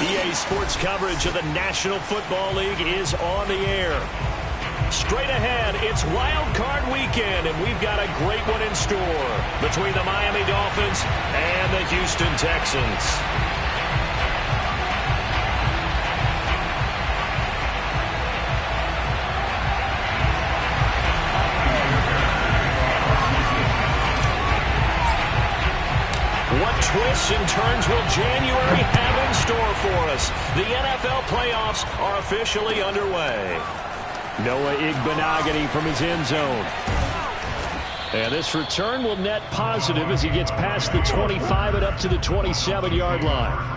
EA Sports coverage of the National Football League is on the air. Straight ahead, it's Wild Card Weekend, and we've got a great one in store between the Miami Dolphins and the Houston Texans. What twists and turns will January have in store for us? The NFL playoffs are officially underway. Noah Igbenogany from his end zone. And this return will net positive as he gets past the 25 and up to the 27-yard line.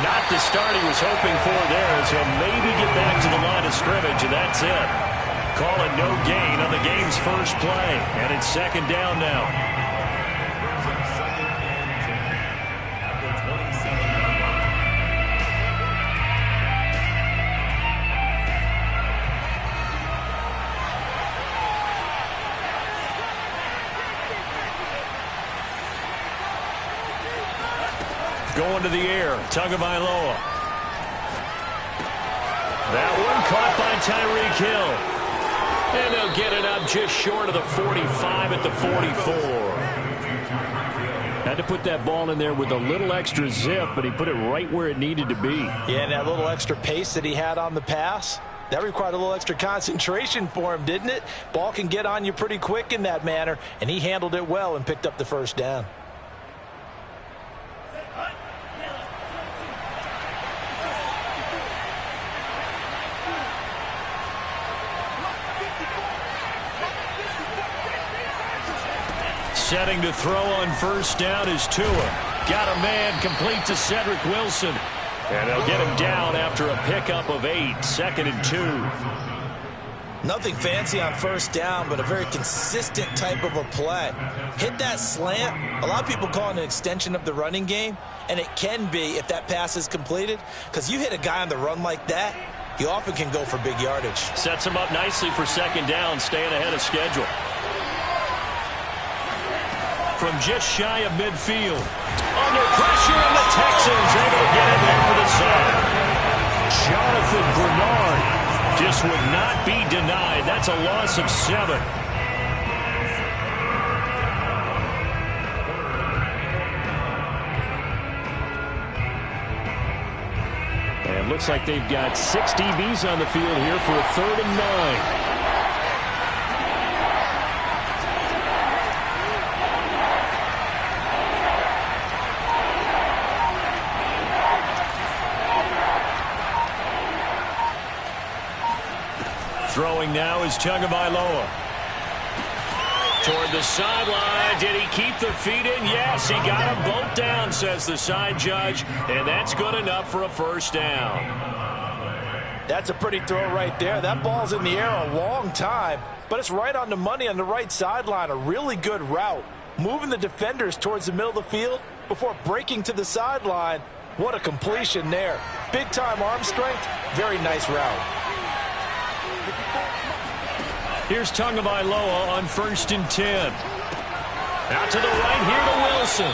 Not the start he was hoping for there, as he'll maybe get back to the line of scrimmage, and that's it. Call it no gain on the game's first play, and it's second down now. Going to the air, Tagovailoa. That one caught by Tyreek Hill. And they'll get it up just short of the 45 at the 44. Had to put that ball in there with a little extra zip, but he put it right where it needed to be. Yeah, and that little extra pace that he had on the pass, that required a little extra concentration for him, didn't it? Ball can get on you pretty quick in that manner, and he handled it well and picked up the first down. Setting to throw on first down is Tua. Got a man complete to Cedric Wilson. And they'll get him down after a pickup of 8, 2nd and 2. Nothing fancy on first down, but a very consistent type of a play. Hit that slant. A lot of people call it an extension of the running game, and it can be if that pass is completed, because you hit a guy on the run like that, you often can go for big yardage. Sets him up nicely for second down, staying ahead of schedule. From just shy of midfield. Under pressure, and the Texans able to get in there for the sack. Jonathan Bernard just would not be denied. That's a loss of 7. And looks like they've got 6 DBs on the field here for a 3rd and 9. Throwing now is Tagovailoa. Toward the sideline. Did he keep the feet in? Yes, he got them both down, says the side judge. And that's good enough for a first down. That's a pretty throw right there. That ball's in the air a long time, but it's right on the money on the right sideline. A really good route. Moving the defenders towards the middle of the field before breaking to the sideline. What a completion there. Big-time arm strength. Very nice route. Here's Tagovailoa on 1st and 10. Out to the right here to Wilson.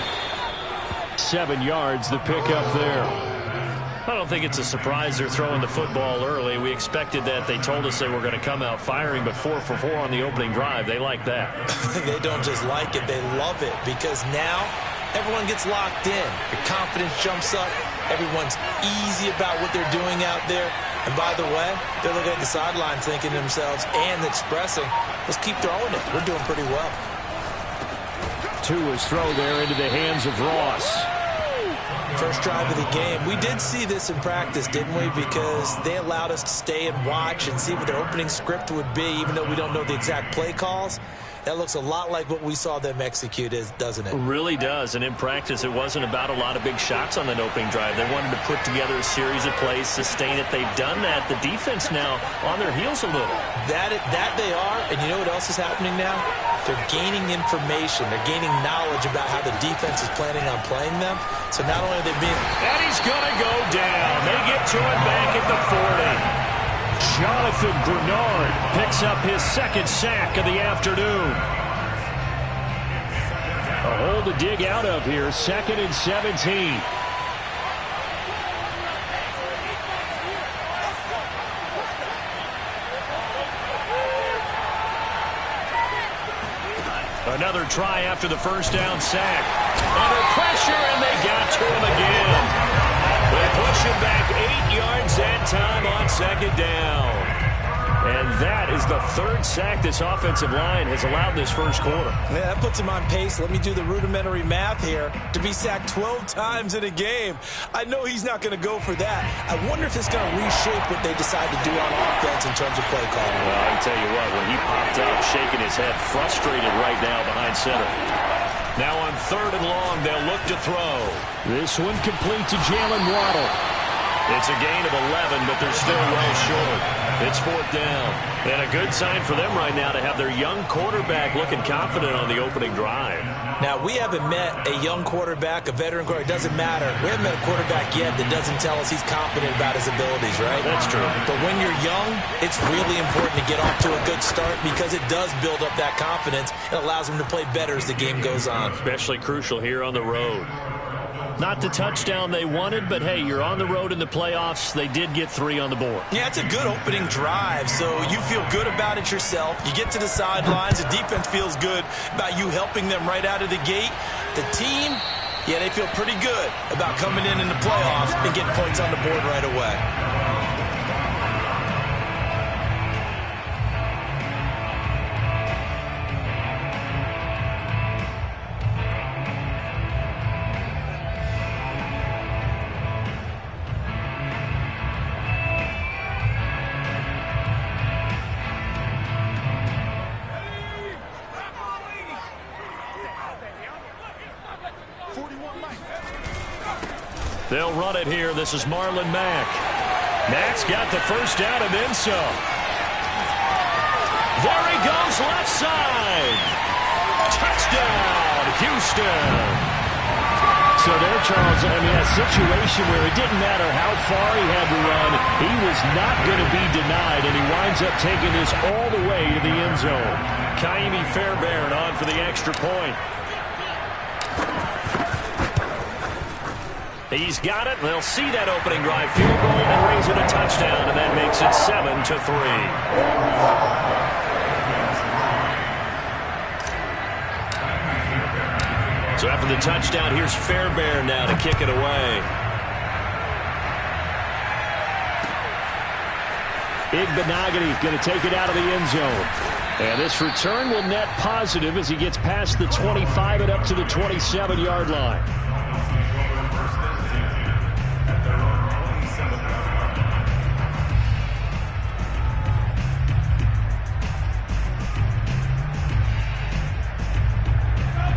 7 yards, the pickup there. I don't think it's a surprise they're throwing the football early. We expected that. They told us they were going to come out firing, but 4 for 4 on the opening drive. They like that. They don't just like it, they love it, because now everyone gets locked in. Your confidence jumps up. Everyone's easy about what they're doing out there. And by the way, they're looking at the sideline thinking to themselves and expressing, let's keep throwing it. We're doing pretty well. Tua's throw there into the hands of Ross. First drive of the game. We did see this in practice, didn't we? Because they allowed us to stay and watch and see what their opening script would be, even though we don't know the exact play calls. That looks a lot like what we saw them execute, doesn't it? It really does. And in practice, it wasn't about a lot of big shots on that opening drive. They wanted to put together a series of plays, sustain it. They've done that. The defense now on their heels a little. That they are. And you know what else is happening now? They're gaining information. They're gaining knowledge about how the defense is planning on playing them. So not only are they being... And he's going to go down. They get to it back at the 40. Jonathan Grenard picks up his second sack of the afternoon. A hole to dig out of here, 2nd and 17. Another try after the first down sack. Under pressure, and they got to him again. They push him back 8 yards that time on 2nd down. And that is the 3rd sack this offensive line has allowed this first quarter. Yeah, that puts him on pace. Let me do the rudimentary math here. To be sacked 12 times in a game, I know he's not going to go for that. I wonder if it's going to reshape what they decide to do on offense in terms of play calling. Well, I can tell you what, when he popped up, shaking his head, frustrated right now behind center. Now on 3rd and long, they'll look to throw. This one complete to Jalen Waddle. It's a gain of 11, but they're still well short. It's 4th down. And a good sign for them right now to have their young quarterback looking confident on the opening drive. Now, we haven't met a young quarterback, a veteran quarterback. It doesn't matter. We haven't met a quarterback yet that doesn't tell us he's confident about his abilities, right? That's true. But when you're young, it's really important to get off to a good start because it does build up that confidence and allows them to play better as the game goes on. Especially crucial here on the road. Not the touchdown they wanted, but hey, you're on the road in the playoffs. They did get 3 on the board. Yeah, it's a good opening drive, so you feel good about it yourself. You get to the sidelines. The defense feels good about you helping them right out of the gate. The team, yeah, they feel pretty good about coming in the playoffs and getting points on the board right away. They'll run it here. This is Marlon Mack. Mack's got the first down and then some. There he goes, left side. Touchdown, Houston. So there, Charles, I mean, a situation where it didn't matter how far he had to run. He was not going to be denied, and he winds up taking this all the way to the end zone. Kaimi Fairbairn on for the extra point. He's got it. They'll see that opening drive field goal and raise it a touchdown, and that makes it 7-3. So after the touchdown, here's Fairbairn now to kick it away. Igbenogany going to take it out of the end zone. And this return will net positive as he gets past the 25 and up to the 27-yard line.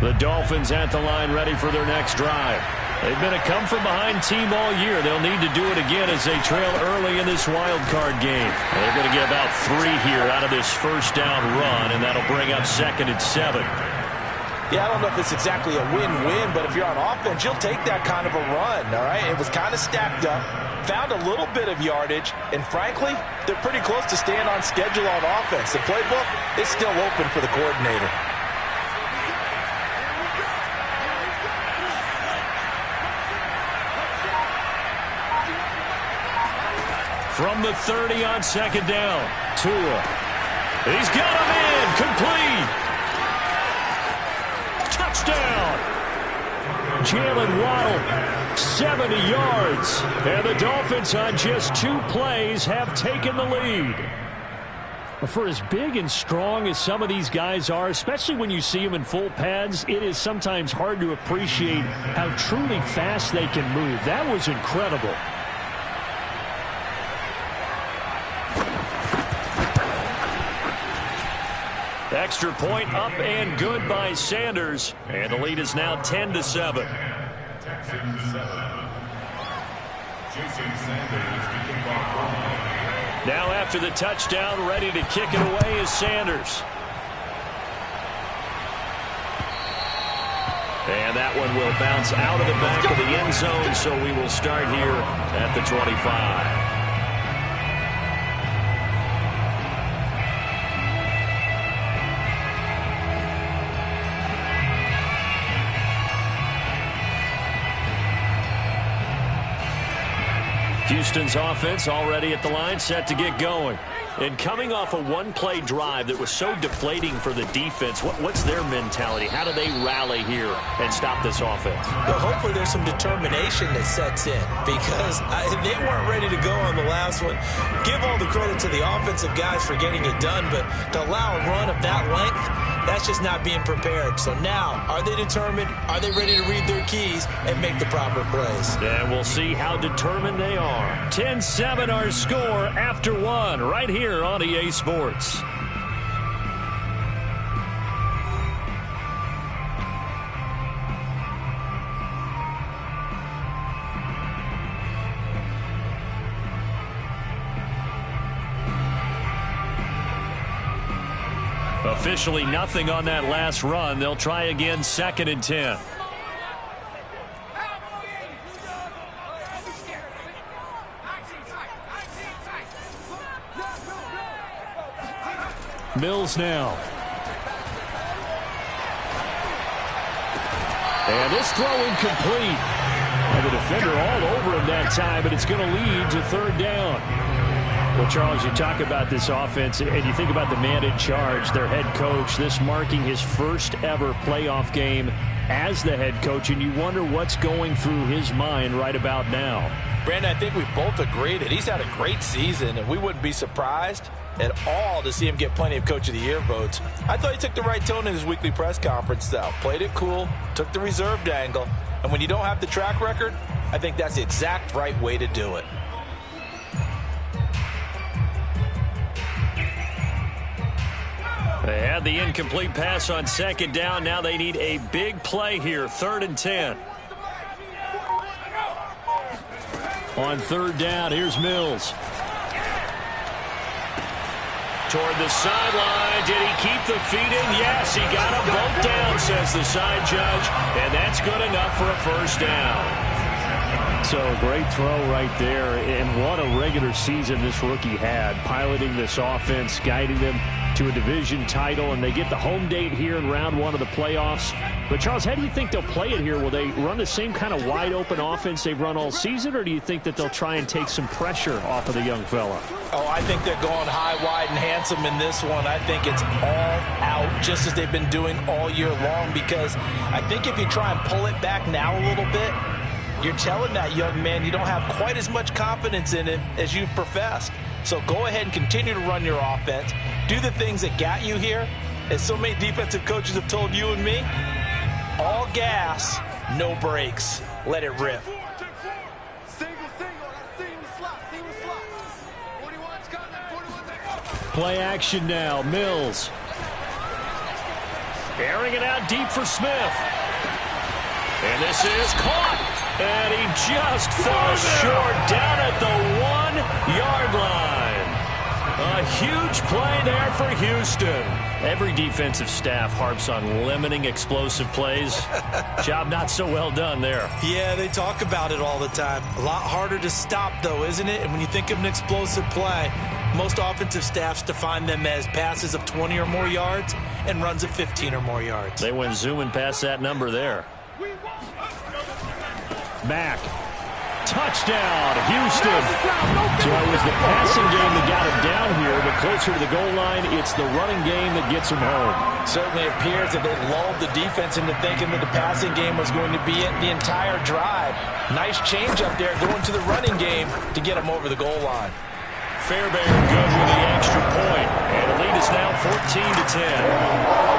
The Dolphins at the line ready for their next drive. They've been a come-from-behind team all year. They'll need to do it again as they trail early in this wild card game. They're going to get about 3 here out of this first down run, and that'll bring up 2nd and 7. Yeah, I don't know if it's exactly a win-win, but if you're on offense, you'll take that kind of a run, all right? It was kind of stacked up, found a little bit of yardage, and frankly, they're pretty close to staying on schedule on offense. The playbook is still open for the coordinator. From the 30 on 2nd down, Tua. He's got him in, complete. Touchdown. Jalen Waddle, 70 yards. And the Dolphins on just 2 plays have taken the lead. For as big and strong as some of these guys are, especially when you see them in full pads, it is sometimes hard to appreciate how truly fast they can move. That was incredible. Extra point up and good by Sanders. And the lead is now 10-7. Now after the touchdown, ready to kick it away is Sanders. And that one will bounce out of the back of the end zone, so we will start here at the 25. Houston's offense already at the line, set to get going. And coming off a one-play drive that was so deflating for the defense, what's their mentality? How do they rally here and stop this offense? Well, hopefully there's some determination that sets in, because they weren't ready to go on the last one. Give all the credit to the offensive guys for getting it done, but to allow a run of that length, that's just not being prepared. So now, are they determined? Are they ready to read their keys and make the proper plays? And we'll see how determined they are. 10-7 our score after one, right here on EA Sports. Officially nothing on that last run. They'll try again, 2nd and 10. Mills now. And this throw incomplete. And the defender all over him that time, but it's going to lead to 3rd down. Well, Charles, you talk about this offense, and you think about the man in charge, their head coach, this marking his first ever playoff game as the head coach, and you wonder what's going through his mind right about now. Brandon, I think we both agree that he's had a great season, and we wouldn't be surprised at all to see him get plenty of Coach of the Year votes. I thought he took the right tone in his weekly press conference, though. Played it cool, took the reserved angle, and when you don't have the track record, I think that's the exact right way to do it. They had the incomplete pass on 2nd down. Now they need a big play here, 3rd and 10. On 3rd down, here's Mills. Toward the sideline. Did he keep the feet in? Yes, he got them both down, says the side judge. And that's good enough for a 1st down. So great throw right there. And what a regular season this rookie had, piloting this offense, guiding them to a division title, and they get the home date here in round 1 of the playoffs. But, Charles, how do you think they'll play it here? Will they run the same kind of wide-open offense they've run all season, or do you think that they'll try and take some pressure off of the young fella? Oh, I think they're going high, wide, and handsome in this one. I think it's all out, just as they've been doing all year long, because I think if you try and pull it back now a little bit, you're telling that young man you don't have quite as much confidence in him as you've professed. So go ahead and continue to run your offense. Do the things that got you here. As so many defensive coaches have told you and me, all gas, no brakes. Let it rip. Play action now. Mills. Airing it out deep for Smith. And this is caught. And he just falls short down at the 1-yard line. A huge play there for Houston. Every defensive staff harps on limiting explosive plays. Job not so well done there. Yeah, they talk about it all the time. A lot harder to stop, though, isn't it? And when you think of an explosive play, most offensive staffs define them as passes of 20 or more yards and runs of 15 or more yards. They went zooming past that number there. Back. Touchdown, Houston. So it was the passing game that got him down here, but closer to the goal line, it's the running game that gets him home. Certainly appears that they lulled the defense into thinking that the passing game was going to be it the entire drive. Nice change up there going to the running game to get him over the goal line. Fairbairn good with the extra point, and the lead is now 14-10.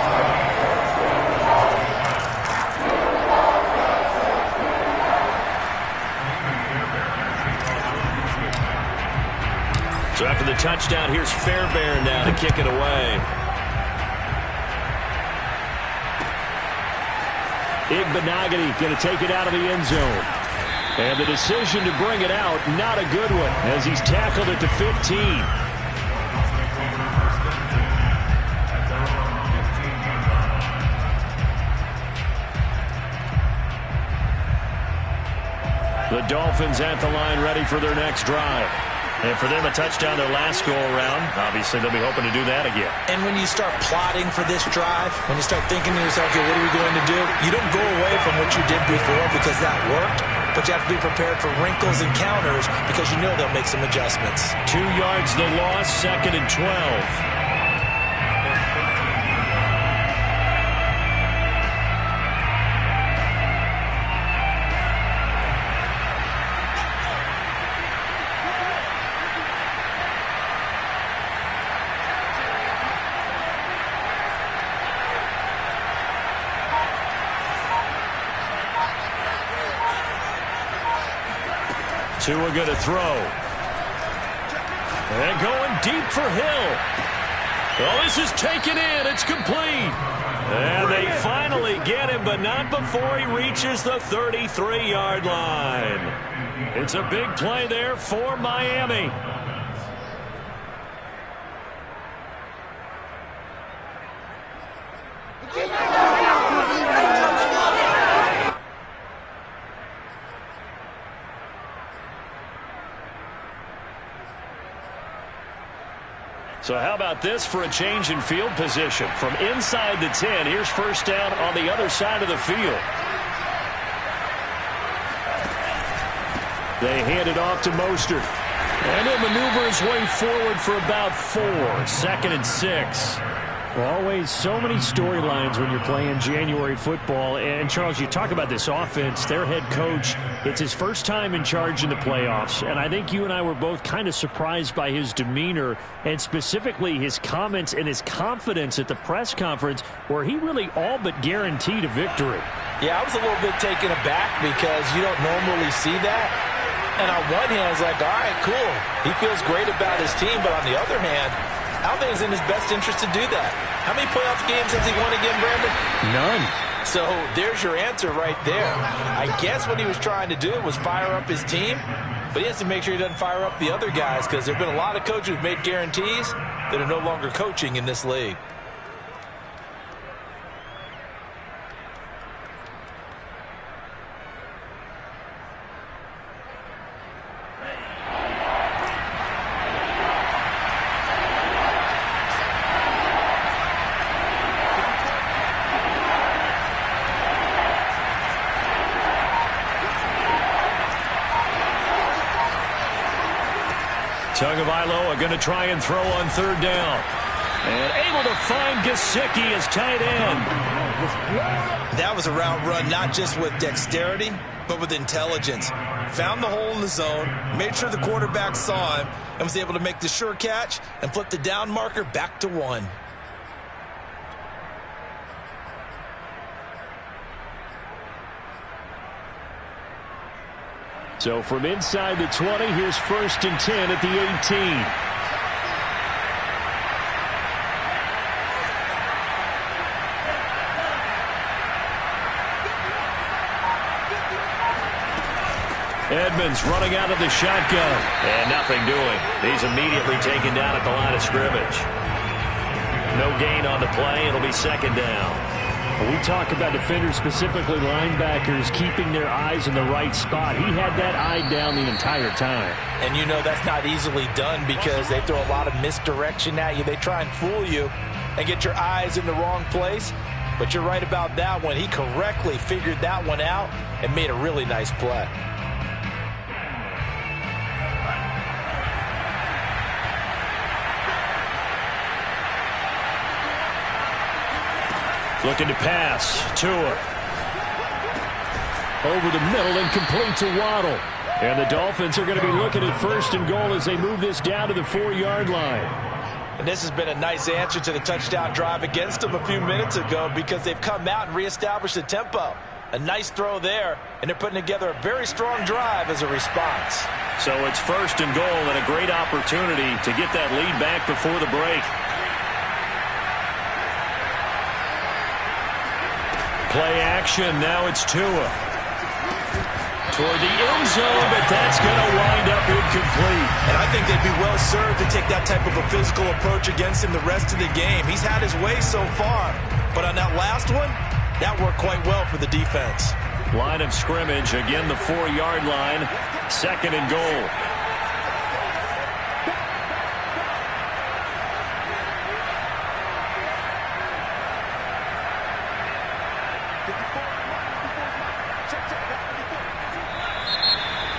So after the touchdown, here's Fairbairn now to kick it away. Igbenogany going to take it out of the end zone. And the decision to bring it out, not a good one, as he's tackled at the 15. The Dolphins at the line ready for their next drive. And for them, a touchdown their last go-around. Obviously, they'll be hoping to do that again. And when you start plotting for this drive, when you start thinking to yourself, okay, what are we going to do? You don't go away from what you did before because that worked, but you have to be prepared for wrinkles and counters because you know they'll make some adjustments. 2 yards the loss, 2nd and 12. Tua going to throw. And going deep for Hill. Oh, this is taken in. It's complete. And they finally get him, but not before he reaches the 33-yard line. It's a big play there for Miami. So how about this for a change in field position? From inside the 10, here's first down on the other side of the field. They hand it off to Mostert. And he'll maneuver his way forward for about 4. 2nd and 6. Well, always so many storylines when you're playing January football. And, Charles, you talk about this offense, their head coach, it's his first time in charge in the playoffs. And I think you and I were both kind of surprised by his demeanor and specifically his comments and his confidence at the press conference where he really all but guaranteed a victory. Yeah, I was a little bit taken aback because you don't normally see that. And on one hand, it's like, all right, cool. He feels great about his team. But on the other hand, I don't think it's in his best interest to do that. How many playoff games has he won again, Brandon? None. So there's your answer right there. I guess what he was trying to do was fire up his team, but he has to make sure he doesn't fire up the other guys because there have been a lot of coaches who've made guarantees that are no longer coaching in this league. Tagovailoa going to try and throw on 3rd down. And able to find Gesicki as tight end. That was a route run not just with dexterity, but with intelligence. Found the hole in the zone, made sure the quarterback saw him, and was able to make the sure catch and flip the down marker back to 1. So from inside the 20, here's 1st and 10 at the 18. Edmonds running out of the shotgun. And nothing doing. He's immediately taken down at the line of scrimmage. No gain on the play. It'll be 2nd down. We talk about defenders, specifically linebackers, keeping their eyes in the right spot. He had that eye down the entire time. And you know that's not easily done because they throw a lot of misdirection at you. They try and fool you and get your eyes in the wrong place. But you're right about that one. He correctly figured that one out and made a really nice play. Looking to pass. Tua. Over the middle and complete to Waddle. And the Dolphins are going to be looking at 1st and goal as they move this down to the 4-yard line. And this has been a nice answer to the touchdown drive against them a few minutes ago because they've come out and reestablished the tempo. A nice throw there, and they're putting together a very strong drive as a response. So it's 1st and goal and a great opportunity to get that lead back before the break. Play action. Now it's Tua. Toward the end zone, but that's going to wind up incomplete. And I think they'd be well served to take that type of a physical approach against him the rest of the game. He's had his way so far, but on that last one, that worked quite well for the defense. Line of scrimmage, again the 4-yard line, 2nd and goal.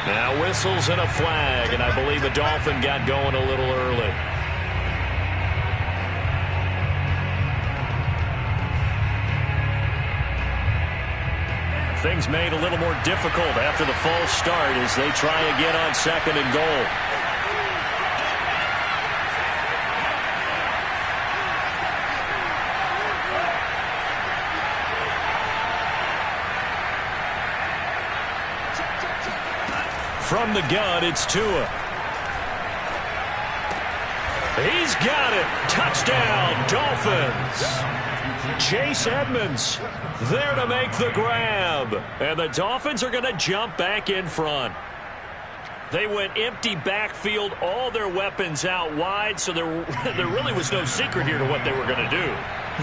Now whistles and a flag, and I believe a Dolphin got going a little early. Things made a little more difficult after the false start as they try again on 2nd and goal. From the gun, it's Tua. He's got it. Touchdown, Dolphins. Chase Edmonds there to make the grab. And the Dolphins are going to jump back in front. They went empty backfield, all their weapons out wide, so there really was no secret here to what they were going to do.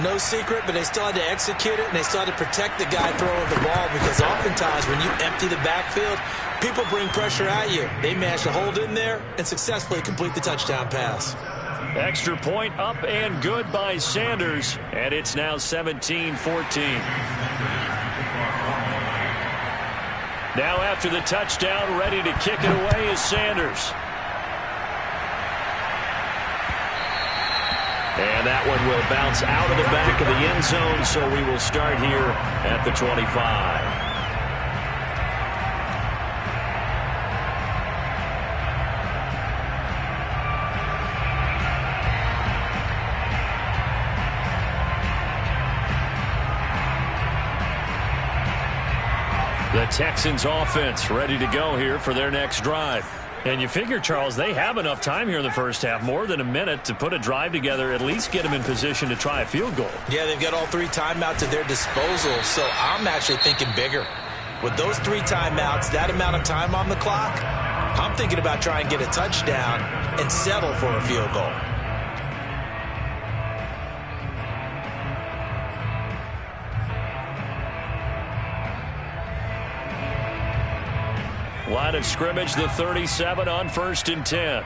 No secret, but they still had to execute it, and they still had to protect the guy throwing the ball, because oftentimes when you empty the backfield, people bring pressure at you. They managed to hold in there and successfully complete the touchdown pass. Extra point up and good by Sanders, and it's now 17-14. Now after the touchdown, ready to kick it away is Sanders. And that one will bounce out of the back of the end zone, so we will start here at the 25. The Texans offense ready to go here for their next drive. And you figure, Charles, they have enough time here in the first half, more than a minute, to put a drive together, at least get them in position to try a field goal. Yeah, they've got all 3 timeouts at their disposal, so I'm actually thinking bigger. With those 3 timeouts, that amount of time on the clock, I'm thinking about trying to get a touchdown and settle for a field goal. Line of scrimmage, the 37 on 1st and 10.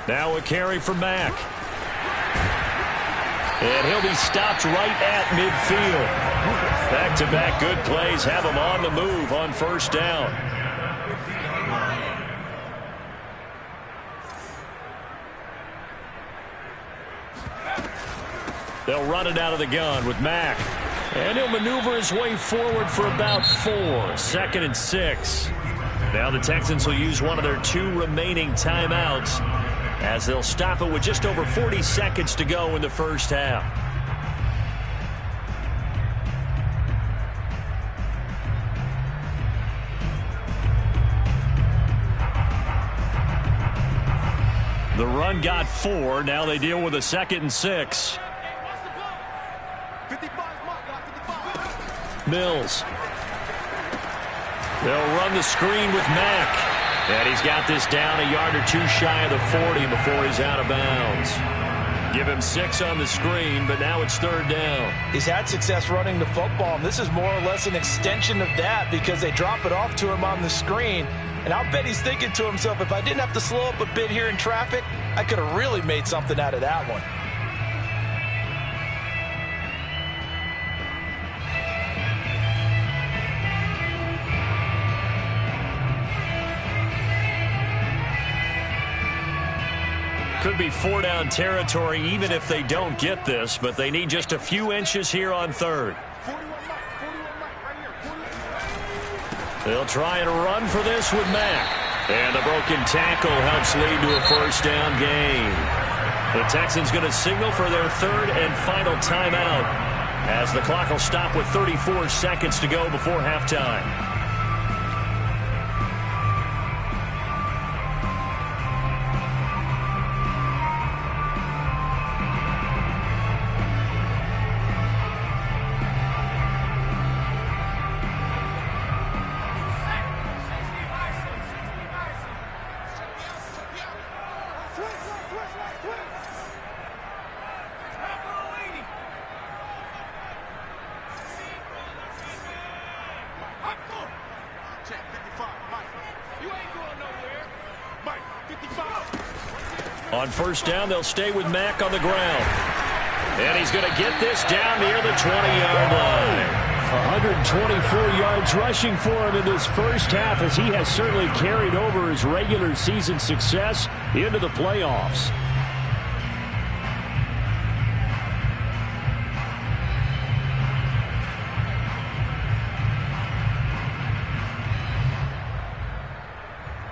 Now a carry from Mack. And he'll be stopped right at midfield. Back-to-back good plays have him on the move on 1st down. They'll run it out of the gun with Mack. And he'll maneuver his way forward for about 4. 2nd and 6. Now the Texans will use one of their 2 remaining timeouts as they'll stop it with just over 40 seconds to go in the first half. The run got 4. Now they deal with a 2nd and 6. Mills. They'll run the screen with Mack. And he's got this down a yard or 2 shy of the 40 before he's out of bounds. Give him 6 on the screen, but now it's 3rd down. He's had success running the football, and this is more or less an extension of that because they drop it off to him on the screen. And I'll bet he's thinking to himself, if I didn't have to slow up a bit here in traffic, I could have really made something out of that one. Could be 4-down territory even if they don't get this, but they need just a few inches here on 3rd. They'll try and run for this with Mack. And the broken tackle helps lead to a 1st down gain. The Texans going to signal for their 3rd and final timeout as the clock will stop with 34 seconds to go before halftime. On first down, they'll stay with Mack on the ground. And he's going to get this down near the 20-yard line. 124 yards rushing for him in this first half, as he has certainly carried over his regular season success into the playoffs.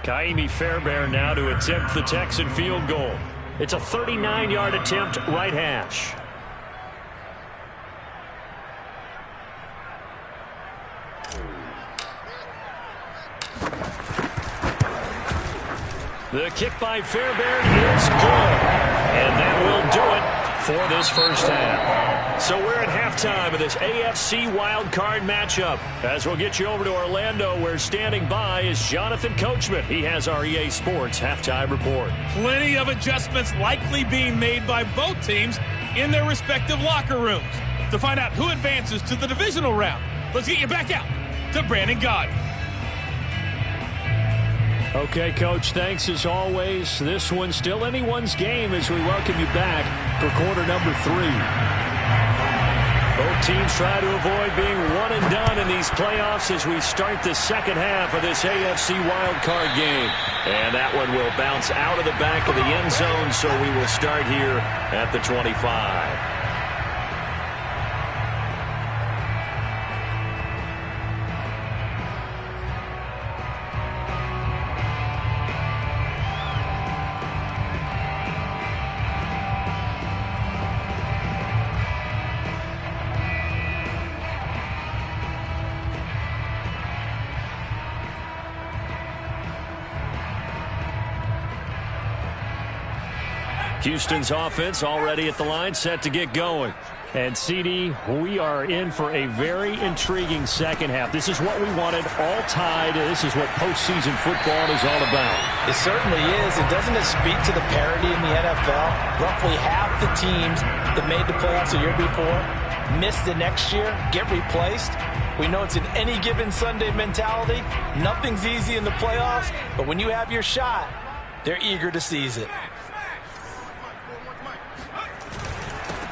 Kaimi Fairbairn now to attempt the Texan field goal. It's a 39-yard attempt, right hash. The kick by Fairbairn is good. And that will do it for this first half. So we're at halftime of this AFC wildcard matchup. As we'll get you over to Orlando, where standing by is Jonathan Coachman. He has our EA Sports halftime report. Plenty of adjustments likely being made by both teams in their respective locker rooms. To find out who advances to the divisional round, let's get you back out to Brandon Gaudin. Okay, Coach, thanks as always. This one's still anyone's game as we welcome you back for quarter number 3. Both teams try to avoid being one and done in these playoffs as we start the second half of this AFC wildcard game. And that one will bounce out of the back of the end zone, so we will start here at the 25. Houston's offense already at the line, set to get going. And, CD, we are in for a very intriguing second half. This is what we wanted, all tied. This is what postseason football is all about. It certainly is. And doesn't it speak to the parity in the NFL? Roughly half the teams that made the playoffs the year before miss the next year, get replaced. We know it's an any given Sunday mentality. Nothing's easy in the playoffs, but when you have your shot, they're eager to seize it.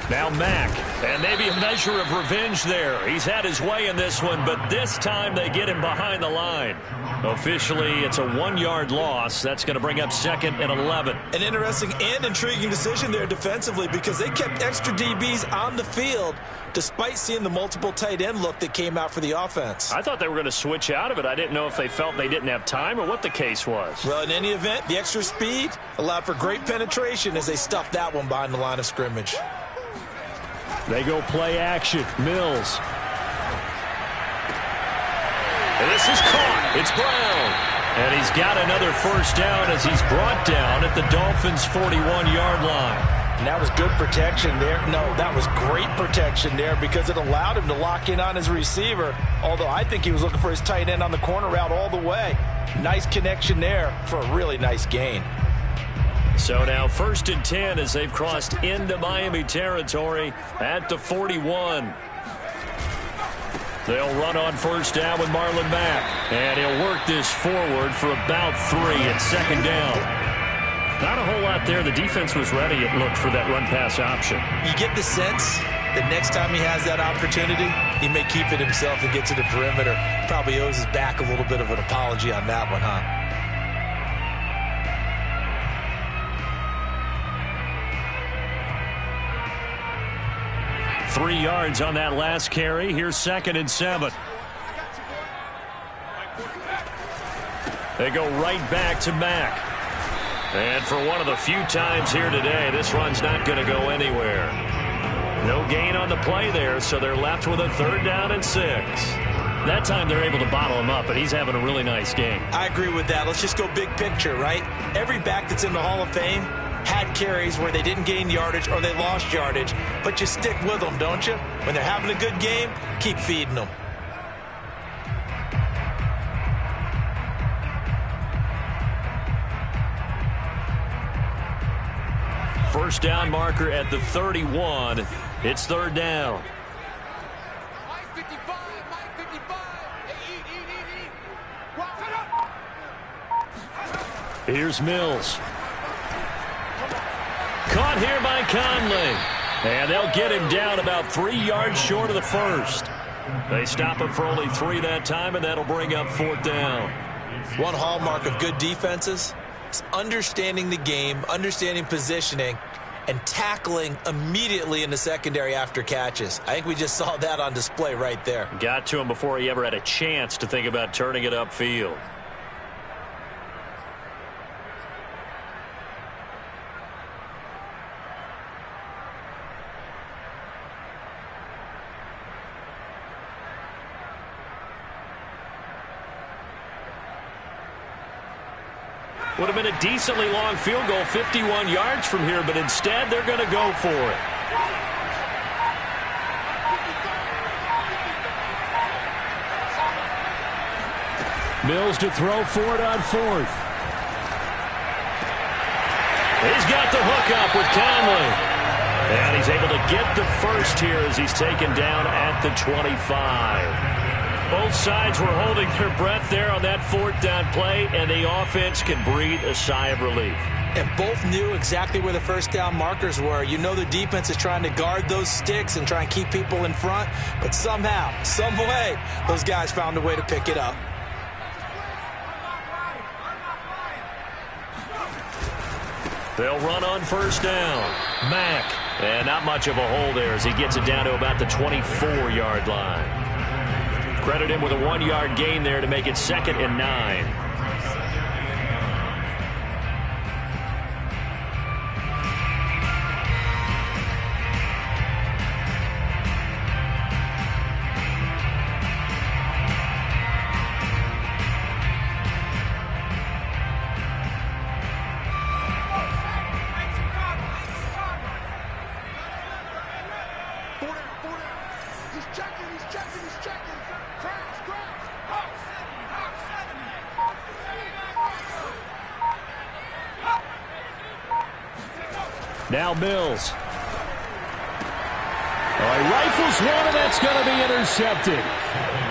Now Mack, and maybe a measure of revenge there. He's had his way in this one, but this time they get him behind the line. Officially, it's a 1-yard loss. That's going to bring up 2nd and 11. An interesting and intriguing decision there defensively, because they kept extra DBs on the field despite seeing the multiple tight end look that came out for the offense. I thought they were going to switch out of it. I didn't know if they felt they didn't have time or what the case was. Well, in any event, the extra speed allowed for great penetration as they stuffed that one behind the line of scrimmage. They go play action. Mills. And this is caught. It's Brown. And he's got another first down as he's brought down at the Dolphins' 41-yard line. And that was good protection there. No, that was great protection there because it allowed him to lock in on his receiver, although I think he was looking for his tight end on the corner route all the way. Nice connection there for a really nice gain. So now 1st and 10 as they've crossed into Miami territory at the 41. They'll run on first down with Marlon Mack. And he'll work this forward for about 3 at 2nd down. Not a whole lot there. The defense was ready, it looked, for that run-pass option. You get the sense that next time he has that opportunity, he may keep it himself and get to the perimeter. Probably owes his back a little bit of an apology on that one, huh? 3 yards on that last carry. Here's 2nd and 7. They go right back to Mack. And for one of the few times here today, this run's not going to go anywhere. No gain on the play there, so they're left with a 3rd down and 6. That time they're able to bottle him up, and he's having a really nice game. I agree with that. Let's just go big picture, right? Every back that's in the Hall of Fame had carries where they didn't gain yardage or they lost yardage, but you stick with them, don't you? When they're having a good game, keep feeding them. First down marker at the 31. It's 3rd down. Here's Mills. Caught here by Conley. And they'll get him down about 3 yards short of the first. They stop him for only 3 that time, and that'll bring up 4th down. One hallmark of good defenses is understanding the game, understanding positioning, and tackling immediately in the secondary after catches. I think we just saw that on display right there. Got to him before he ever had a chance to think about turning it upfield. Would have been a decently long field goal, 51 yards from here, but instead they're going to go for it. Mills to throw for it on 4th. He's got the hook up with Conley. And he's able to get the first here as he's taken down at the 25. Both sides were holding their breath there on that 4th down play, and the offense can breathe a sigh of relief. And both knew exactly where the first down markers were. You know the defense is trying to guard those sticks and try and keep people in front, but somehow, some way, those guys found a way to pick it up. They'll run on 1st down. Mack. And not much of a hole there as he gets it down to about the 24-yard line. Credit him with a 1-yard gain there to make it 2nd and 9. Now Mills. He rifles one, and that's going to be intercepted.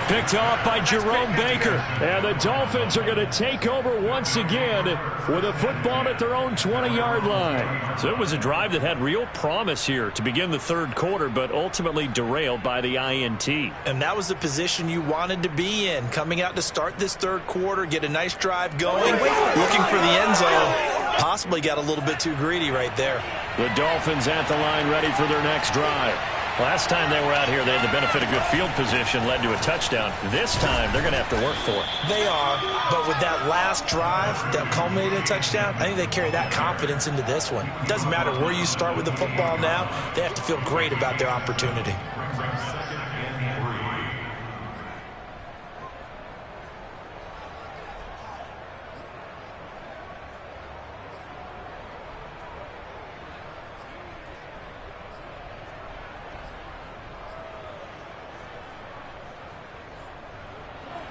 Picked off by Jerome Baker. And the Dolphins are going to take over once again with a football at their own 20-yard line. So it was a drive that had real promise here to begin the 3rd quarter, but ultimately derailed by the INT. And that was the position you wanted to be in, coming out to start this 3rd quarter, get a nice drive going, looking for the end zone. Possibly got a little bit too greedy right there. The Dolphins at the line ready for their next drive. Last time they were out here, they had the benefit of good field position, led to a touchdown. This time, they're going to have to work for it. They are, but with that last drive that culminated in a touchdown, I think they carry that confidence into this one. It doesn't matter where you start with the football now. They have to feel great about their opportunity.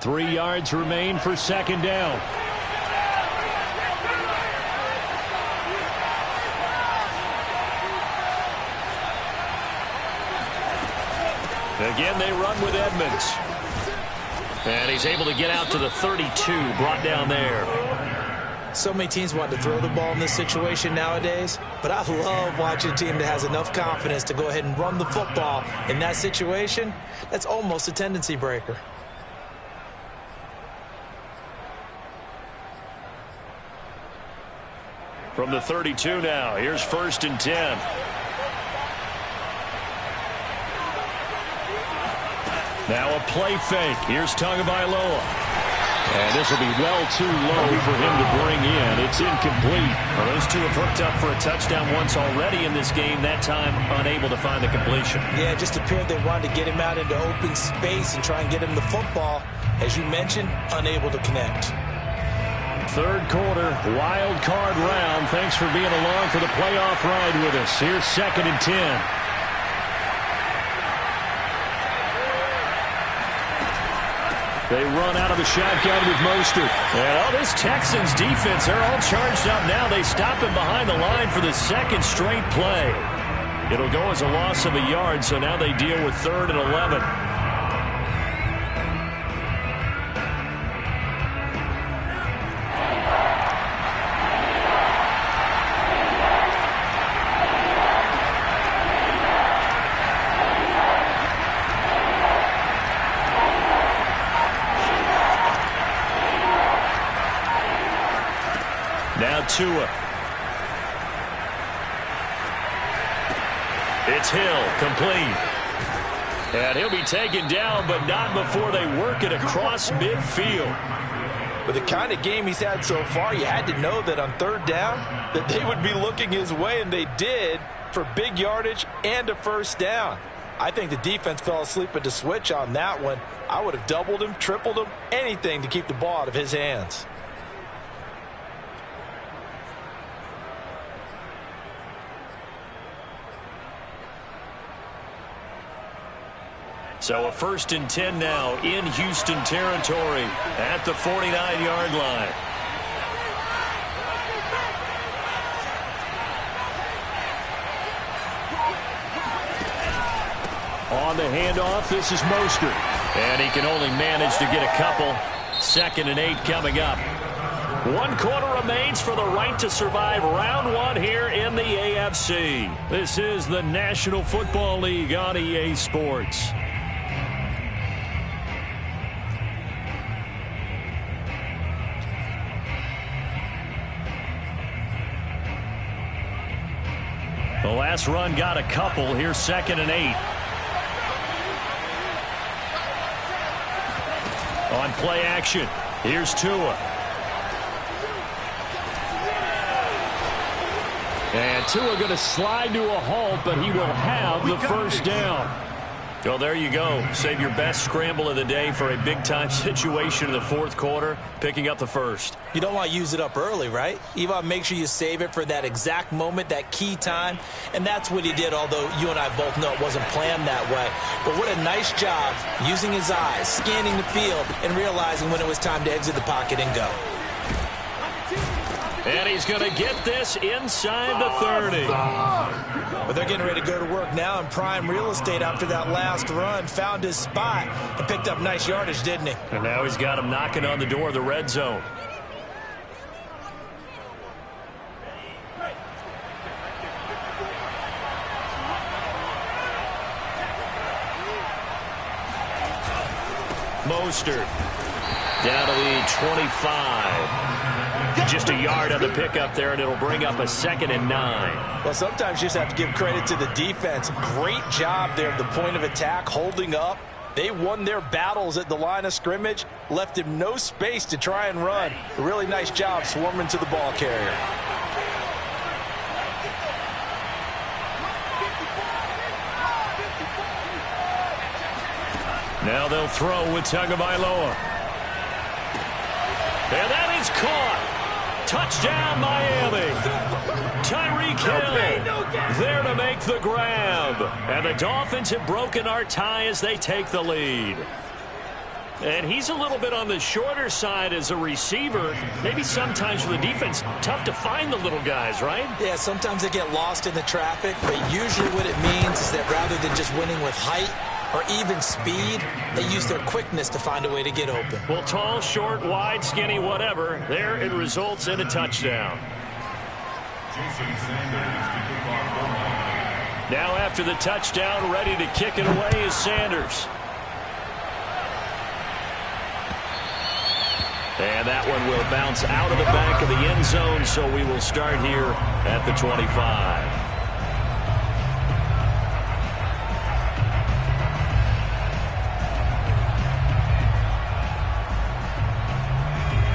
Three yards remain for 2nd down. Again, they run with Edmonds. And he's able to get out to the 32, brought down there. So many teams want to throw the ball in this situation nowadays, but I love watching a team that has enough confidence to go ahead and run the football. In that situation, that's almost a tendency breaker. From the 32 now, here's 1st and 10. Now a play fake. Here's Tagovailoa. And this will be well too low for him to bring in. It's incomplete. Well, those two have hooked up for a touchdown once already in this game, that time unable to find the completion. Yeah, it just appeared they wanted to get him out into open space and try and get him the football. As you mentioned, unable to connect. 3rd quarter, wild card round. Thanks for being along for the playoff ride with us. Here's 2nd and 10. They run out of the shotgun with Mostert. And this Texans defense, they're all charged up now. They stop him behind the line for the 2nd straight play. It'll go as a loss of a yard, so now they deal with 3rd and 11. Tua. It's Hill, complete. And he'll be taken down, but not before they work it across midfield. With the kind of game he's had so far, you had to know that on third down that they would be looking his way, and they did, for big yardage and a first down. I think the defense fell asleep at the switch on that one. I would have doubled him, tripled him, anything to keep the ball out of his hands. So a 1st and 10 now in Houston territory at the 49-yard line. On the handoff, this is Mostert. And he can only manage to get a couple. 2nd and 8 coming up. 1 quarter remains for the right to survive round 1 here in the AFC. This is the National Football League on EA Sports. The last run got a couple. Here's 2nd and 8. On play action, here's Tua. And Tua going to slide to a halt, but he will have the first down. Well, there you go. Save your best scramble of the day for a big-time situation in the 4th quarter, picking up the first. You don't want to use it up early, right? You want to make sure you save it for that exact moment, that key time. And that's what he did, although you and I both know it wasn't planned that way. But what a nice job using his eyes, scanning the field, and realizing when it was time to exit the pocket and go. And he's going to get this inside the 30. But they're getting ready to go to work now in prime real estate after that last run. Found his spot and picked up nice yardage, didn't he? And now he's got him knocking on the door of the red zone. Mostert down to the 25. Just a yard on the pickup there, and it'll bring up a 2nd and 9. Well, sometimes you just have to give credit to the defense. Great job there at the point of attack, holding up. They won their battles at the line of scrimmage, left him no space to try and run. A really nice job swarming to the ball carrier. Now they'll throw with Tagovailoa. And that is caught. Touchdown, Miami. Tyreek Hill there to make the grab. And the Dolphins have broken our tie as they take the lead. And he's a little bit on the shorter side as a receiver. Maybe sometimes for the defense, tough to find the little guys, right? Yeah, sometimes they get lost in the traffic, but usually what it means is that rather than just winning with height or even speed, they use their quickness to find a way to get open. Well, tall, short, wide, skinny, whatever, there it results in a touchdown. Now after the touchdown, ready to kick it away is Sanders. And that one will bounce out of the back of the end zone, so we will start here at the 25.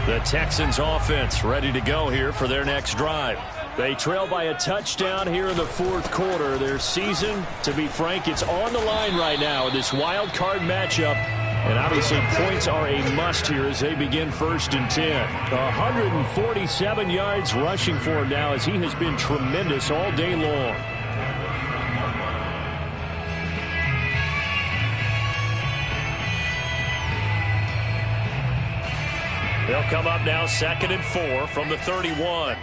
The Texans offense ready to go here for their next drive. They trail by a touchdown here in the 4th quarter. Their season, to be frank, it's on the line right now in this wild card matchup. And obviously points are a must here as they begin 1st and 10. 147 yards rushing for him now as he has been tremendous all day long. They'll come up now 2nd and 4 from the 31.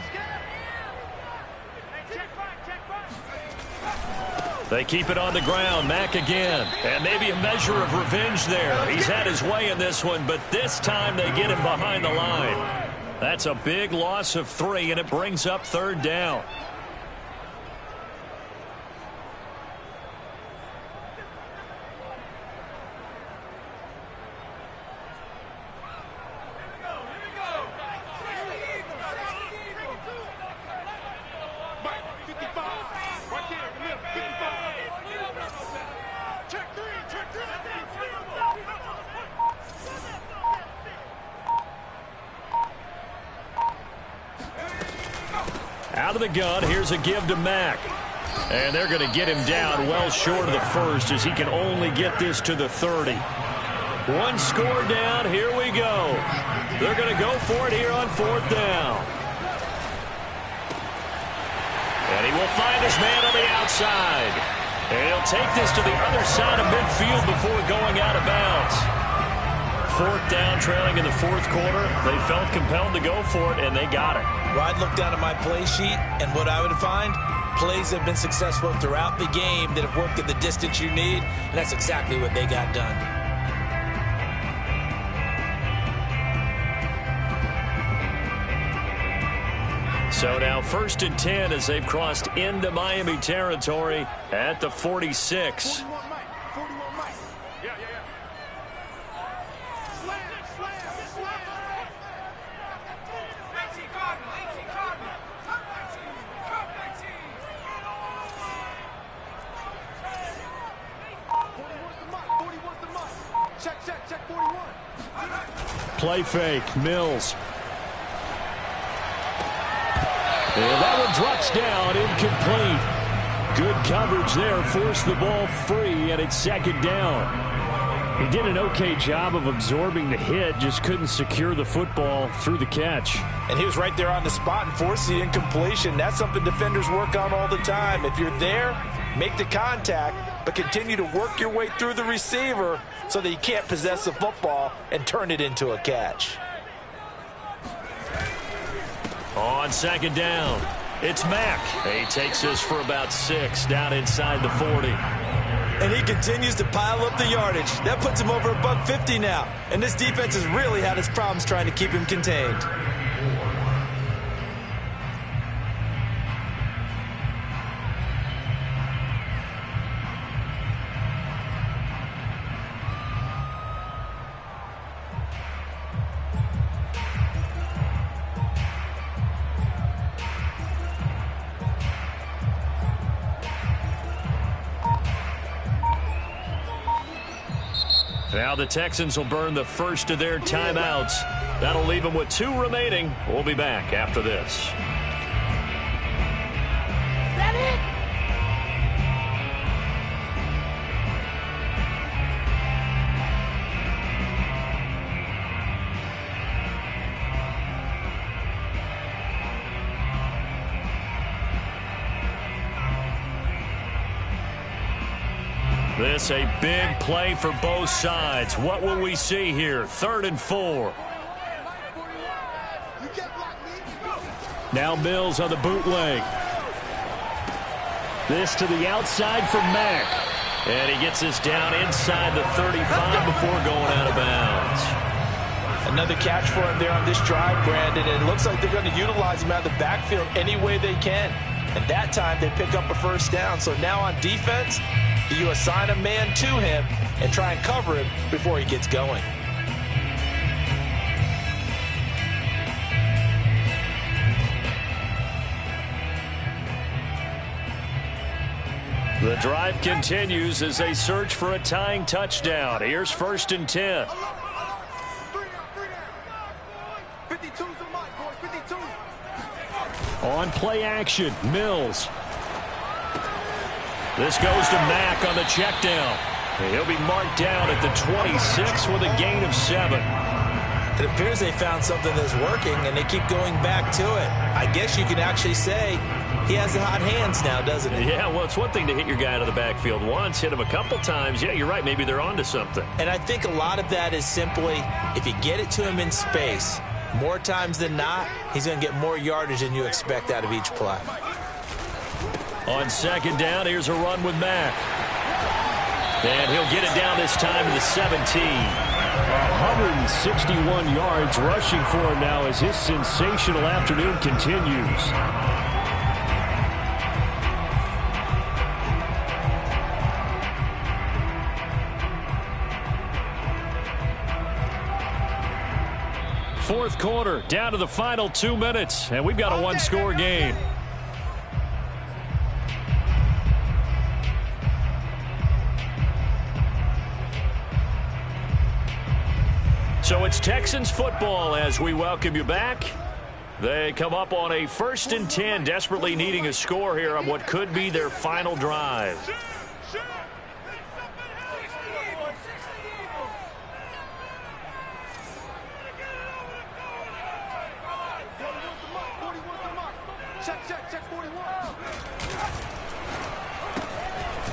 They keep it on the ground. Mack again. And maybe a measure of revenge there. He's had his way in this one, but this time they get him behind the line. That's a big loss of 3, and it brings up 3rd down. Out of the gun, here's a give to Mack. And they're going to get him down well short of the first as he can only get this to the 30. One score down, here we go. They're going to go for it here on 4th down. And he will find his man on the outside. And he'll take this to the other side of midfield before going out of bounds. 4th down, trailing in the 4th quarter. They felt compelled to go for it, and they got it. Well, I'd look down at my play sheet, and what I would find, plays have been successful throughout the game that have worked at the distance you need, and that's exactly what they got done. So now 1st and 10 as they've crossed into Miami territory at the 46. Play fake, Mills. And that one drops down, incomplete. Good coverage there, forced the ball free, and it's 2nd down. He did an okay job of absorbing the hit, just couldn't secure the football through the catch. And he was right there on the spot and forced the incompletion. That's something defenders work on all the time. If you're there, make the contact, but continue to work your way through the receiver so that you can't possess the football and turn it into a catch. On 2nd down, it's Mack. He takes this for about 6 down inside the 40. And he continues to pile up the yardage. That puts him over $150 now. And this defense has really had its problems trying to keep him contained. Now the Texans will burn the first of their timeouts. That'll leave them with 2 remaining. We'll be back after this. Is that it? This a big play for both sides. What will we see here? 3rd and 4. Now Mills on the bootleg. This to the outside for Mack. And he gets this down inside the 35 before going out of bounds. Another catch for him there on this drive, Brandon. And it looks like they're going to utilize him out of the backfield any way they can. And that time they pick up a 1st down. So now on defense, you assign a man to him and try and cover him before he gets going. The drive continues as they search for a tying touchdown. Here's 1st and 10. 52's the mic, boys. 52. On play action, Mills. This goes to Mack on the check down. He'll be marked down at the 26 with a gain of 7. It appears they found something that's working, and they keep going back to it. I guess you can actually say he has the hot hands now, doesn't he? Yeah, well, it's one thing to hit your guy out of the backfield once, hit him a couple times. Yeah, you're right. Maybe they're onto something. And I think a lot of that is simply if you get it to him in space, more times than not, he's going to get more yardage than you expect out of each play. On 2nd down, here's a run with Mack. And he'll get it down this time to the 17. 161 yards rushing for him now as his sensational afternoon continues. Fourth quarter, down to the final 2 minutes, and we've got a one-score game. So it's Texans football as we welcome you back. They come up on a 1st and 10, desperately needing a score here on what could be their final drive.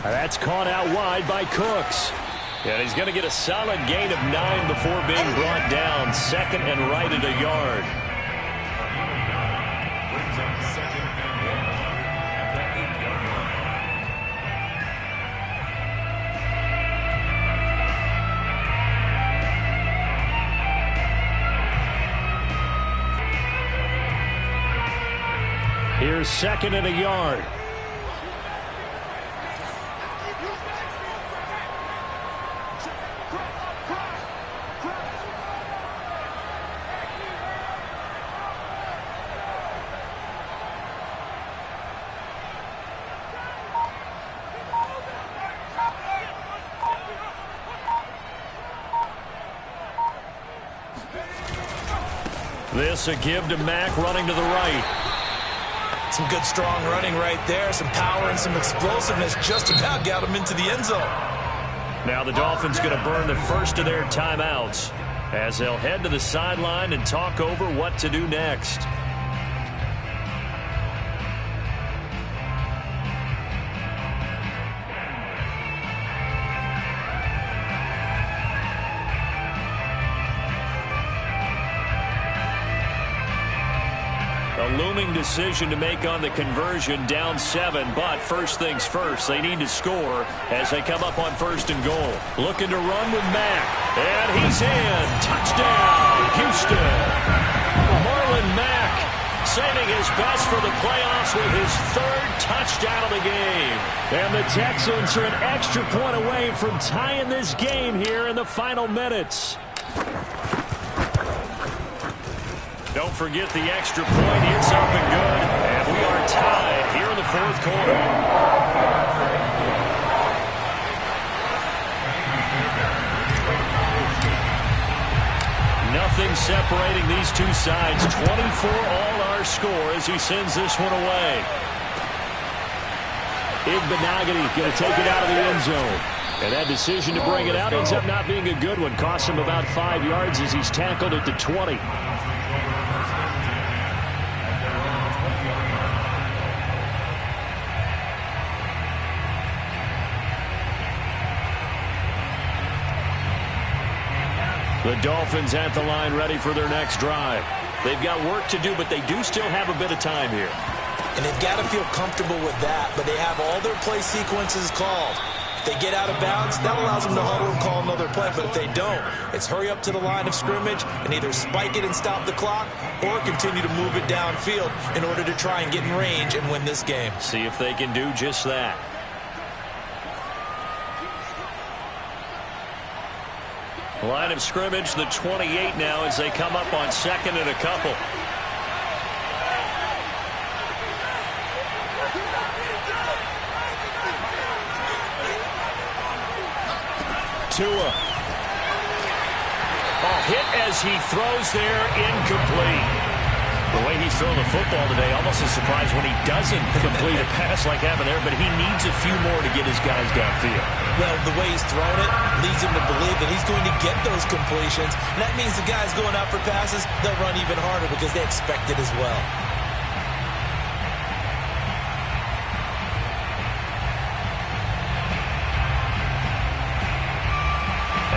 That's caught out wide by Cooks. And he's going to get a solid gain of 9 before being brought down. 2nd and right at a yard. Here's 2nd and a yard. This a give to Mack running to the right. Some good strong running right there. Some power and some explosiveness just about got him into the end zone. Now the Dolphins going to burn the first of their timeouts as they'll head to the sideline and talk over what to do next. A looming decision to make on the conversion, down 7, but first things first, they need to score as they come up on 1st and goal. Looking to run with Mack, and he's in. Touchdown, Houston. Marlon Mack saving his best for the playoffs with his 3rd touchdown of the game. And the Texans are an extra point away from tying this game here in the final minutes. Don't forget the extra point. It's up and good. And we are tied here in the 4th quarter. Nothing separating these two sides. 24 all our score as he sends this one away. Igbenogany going to take it out of the end zone. And that decision to bring it out ends up not being a good one. Costs him about 5 yards as he's tackled at the 20. The Dolphins at the line ready for their next drive. They've got work to do, but they do still have a bit of time here. And they've got to feel comfortable with that, but they have all their play sequences called. If they get out of bounds, that allows them to huddle and call another play, but if they don't, it's hurry up to the line of scrimmage and either spike it and stop the clock or continue to move it downfield in order to try and get in range and win this game. See if they can do just that. Line of scrimmage, the 28 now as they come up on 2nd and a couple. Tua. Hit as he throws there, incomplete. The way he's throwing the football today, almost a surprise when he doesn't complete a pass like having there, but he needs a few more to get his guys downfield. Well, the way he's thrown it leads him to believe that he's going to get those completions. And that means the guys going out for passes, they'll run even harder because they expect it as well.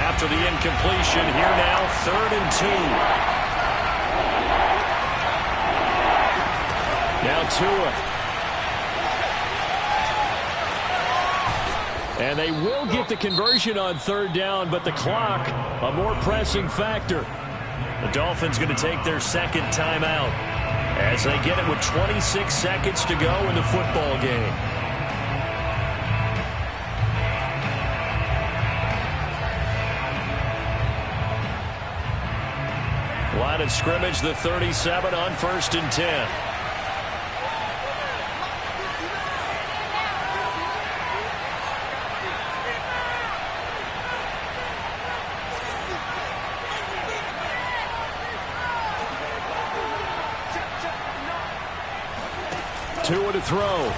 After the incompletion, here now, 3rd and 2. Now Tua. And they will get the conversion on 3rd down, but the clock, a more pressing factor. The Dolphins going to take their 2nd timeout as they get it with 26 seconds to go in the football game. Line of scrimmage, the 37 on 1st and 10. 2 to throw.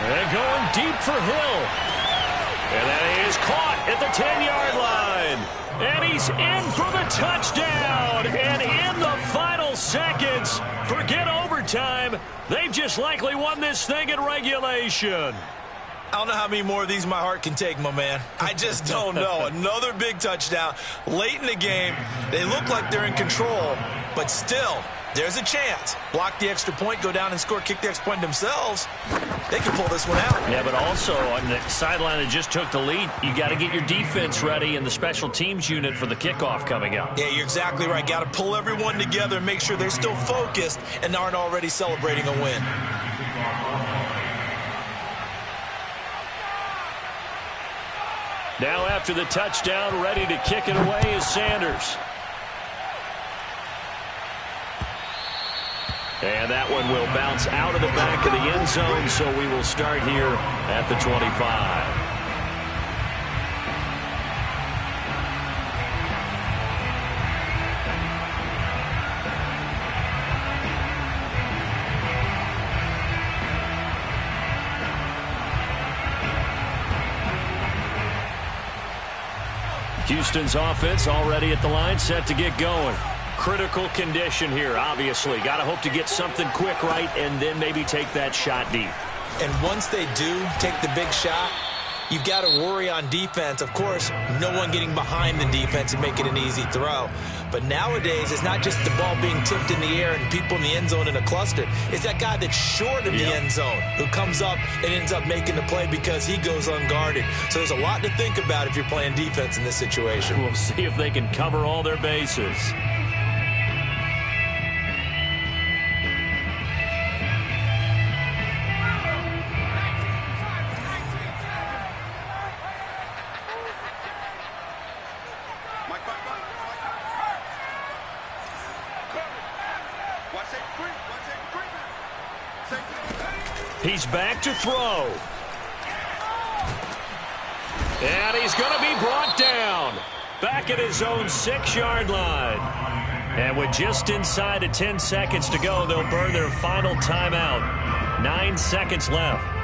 And going deep for Hill. And that is caught at the 10-yard line. And he's in for the touchdown. And in the final seconds, forget overtime, they've just likely won this thing in regulation. I don't know how many more of these my heart can take, my man. I just don't know. Another big touchdown late in the game. They look like they're in control, but still, there's a chance. Block the extra point, go down and score, kick the extra point themselves. They can pull this one out. Yeah, but also on the sideline that just took the lead, you got to get your defense ready and the special teams unit for the kickoff coming up. Yeah, you're exactly right. Got to pull everyone together and make sure they're still focused and aren't already celebrating a win. Now after the touchdown, ready to kick it away is Sanders. And that one will bounce out of the back of the end zone, so we will start here at the 25. Houston's offense already at the line, set to get going. Critical condition here, obviously. Got to hope to get something quick right and then maybe take that shot deep. And once they do take the big shot, you've got to worry on defense. Of course, no one getting behind the defense and making an easy throw. But nowadays, it's not just the ball being tipped in the air and people in the end zone in a cluster. It's that guy that's short of the end zone who comes up and ends up making the play because he goes unguarded. So there's a lot to think about if you're playing defense in this situation. We'll see if they can cover all their bases. He's back to throw. And he's going to be brought down. Back at his own 6-yard line. And with just inside of 10 seconds to go, they'll burn their final timeout. 9 seconds left.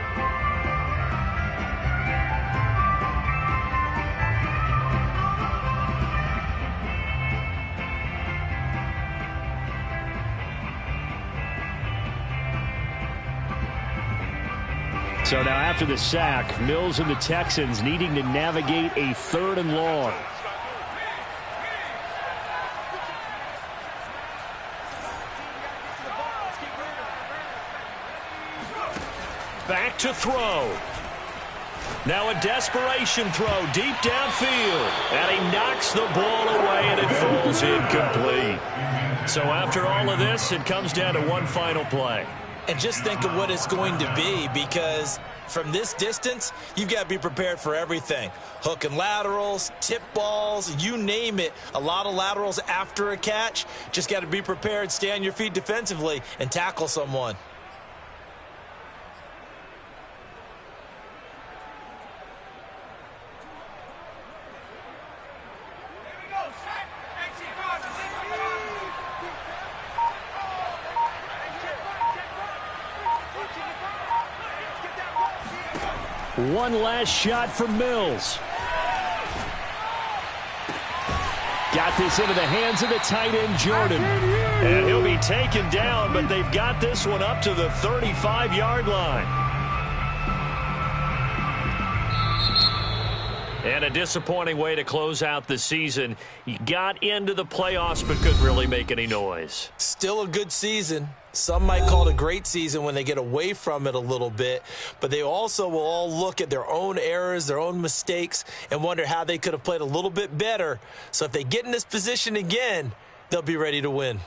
So now after the sack, Mills and the Texans needing to navigate a 3rd and long. Back to throw. Now a desperation throw deep downfield. And he knocks the ball away and it falls incomplete. So after all of this, it comes down to one final play. And just think of what it's going to be, because from this distance, you've got to be prepared for everything. Hook and laterals, tip balls, you name it. A lot of laterals after a catch. Just got to be prepared, stay on your feet defensively, and tackle someone. One last shot for Mills. Got this into the hands of the tight end, Jordan. And he'll be taken down, but they've got this one up to the 35-yard line. And a disappointing way to close out the season. He got into the playoffs but couldn't really make any noise. Still a good season. Some might call it a great season when they get away from it a little bit, but they also will all look at their own errors, their own mistakes, and wonder how they could have played a little bit better. So if they get in this position again, they'll be ready to win.